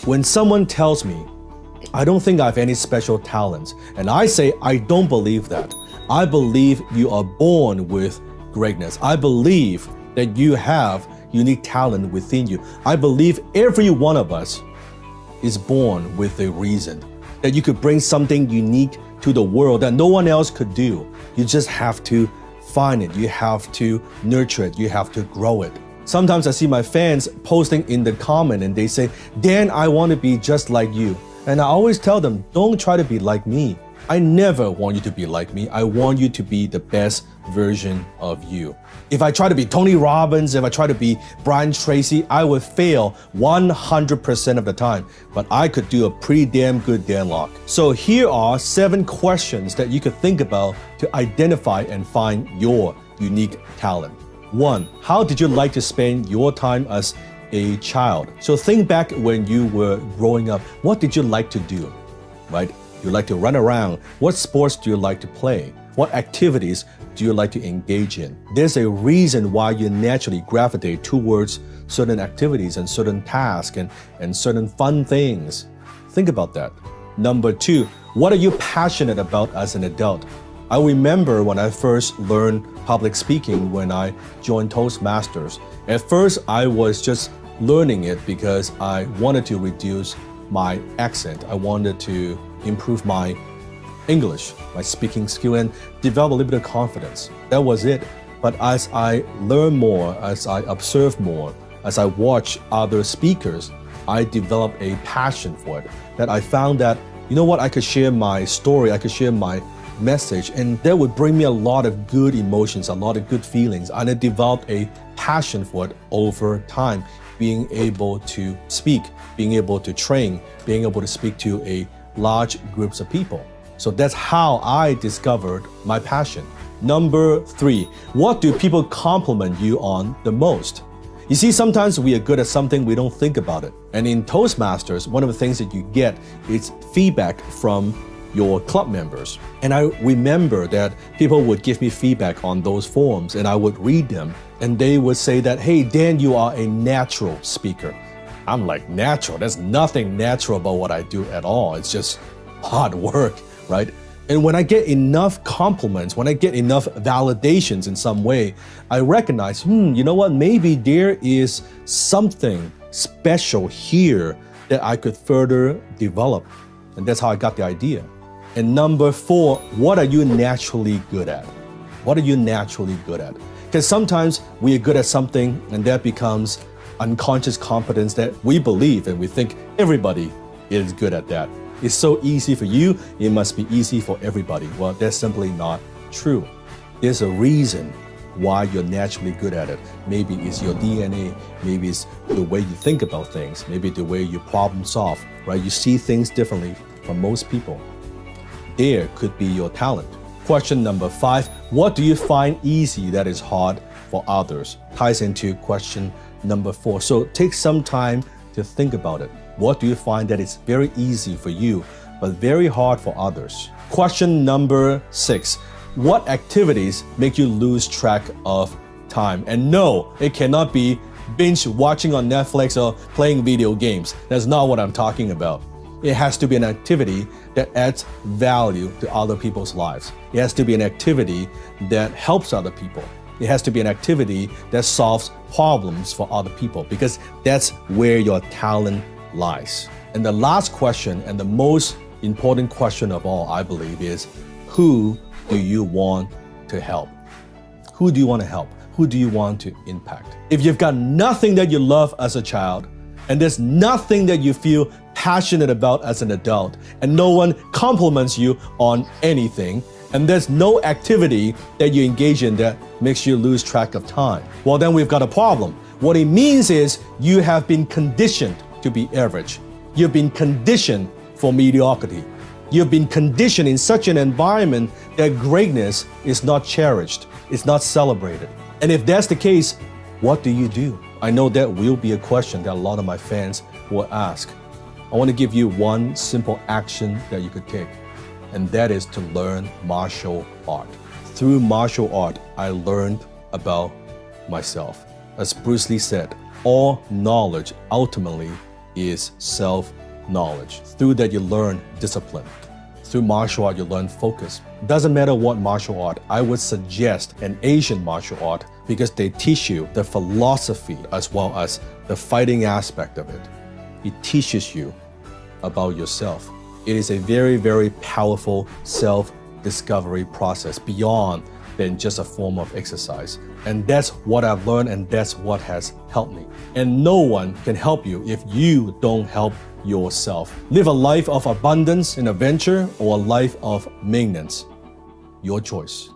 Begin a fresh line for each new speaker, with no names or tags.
When someone tells me, I don't think I have any special talents, and I say, I don't believe that. I believe you are born with greatness. I believe that you have unique talent within you. I believe every one of us is born with a reason, that you could bring something unique to the world that no one else could do. You just have to find it. You have to nurture it. You have to grow it. Sometimes I see my fans posting in the comment and they say, Dan, I want to be just like you. And I always tell them, don't try to be like me. I never want you to be like me. I want you to be the best version of you. If I try to be Tony Robbins, if I try to be Brian Tracy, I would fail 100% of the time. But I could do a pretty damn good Dan Lok. So here are 7 questions that you could think about to identify and find your unique talent. 1. How did you like to spend your time as a child? So think back when you were growing up. What did you like to do, right? You like to run around. What sports do you like to play? What activities do you like to engage in? There's a reason why you naturally gravitate towards certain activities and certain tasks and certain fun things. Think about that. Number 2, what are you passionate about as an adult? I remember when I first learned public speaking when I joined Toastmasters. At first, I was just learning it because I wanted to reduce my accent. I wanted to improve my English, my speaking skill, and develop a little bit of confidence. That was it. But as I learn more, as I observe more, as I watch other speakers, I developed a passion for it. That I found that, you know what, I could share my story, I could share my message, and that would bring me a lot of good emotions, a lot of good feelings. And I developed a passion for it over time, being able to speak, being able to train, being able to speak to a large groups of people. So that's how I discovered my passion. Number 3, what do people compliment you on the most? You see, sometimes we are good at something, we don't think about it. And in Toastmasters, one of the things that you get is feedback from your club members. And I remember that people would give me feedback on those forums and I would read them and they would say that, hey, Dan, you are a natural speaker. I'm like, natural? There's nothing natural about what I do at all. It's just hard work, right? And when I get enough compliments, when I get enough validations in some way, I recognize, you know what, maybe there is something special here that I could further develop. And that's how I got the idea. And number 4, what are you naturally good at? What are you naturally good at? Because sometimes we are good at something and that becomes unconscious competence that we believe and we think everybody is good at that. It's so easy for you, it must be easy for everybody. Well, that's simply not true. There's a reason why you're naturally good at it. Maybe it's your DNA, maybe it's the way you think about things, maybe the way you problem solve, right? You see things differently from most people. There could be your talent. Question number 5, what do you find easy that is hard for others? Ties into question number 4. So take some time to think about it. What do you find that is very easy for you, but very hard for others? Question number 6, what activities make you lose track of time? And no, it cannot be binge watching on Netflix or playing video games. That's not what I'm talking about. It has to be an activity that adds value to other people's lives. It has to be an activity that helps other people. It has to be an activity that solves problems for other people, because that's where your talent lies. And the last question, and the most important question of all, I believe, is who do you want to help? Who do you want to help? Who do you want to impact? If you've got nothing that you love as a child, and there's nothing that you feel passionate about as an adult, and no one compliments you on anything, and there's no activity that you engage in that makes you lose track of time, well, then we've got a problem. What it means is you have been conditioned to be average. You've been conditioned for mediocrity. You've been conditioned in such an environment that greatness is not cherished, it's not celebrated. And if that's the case, what do you do? I know that will be a question that a lot of my fans will ask. I want to give you one simple action that you could take, and that is to learn martial art. Through martial art, I learned about myself. As Bruce Lee said, all knowledge ultimately is self-knowledge. Through that, you learn discipline. Through martial art, you learn focus. Doesn't matter what martial art, I would suggest an Asian martial art because they teach you the philosophy as well as the fighting aspect of it. It teaches you about yourself. It is a very, very powerful self-discovery process beyond than just a form of exercise. And that's what I've learned, and that's what has helped me. And no one can help you if you don't help yourself. Live a life of abundance and adventure or a life of maintenance. Your choice.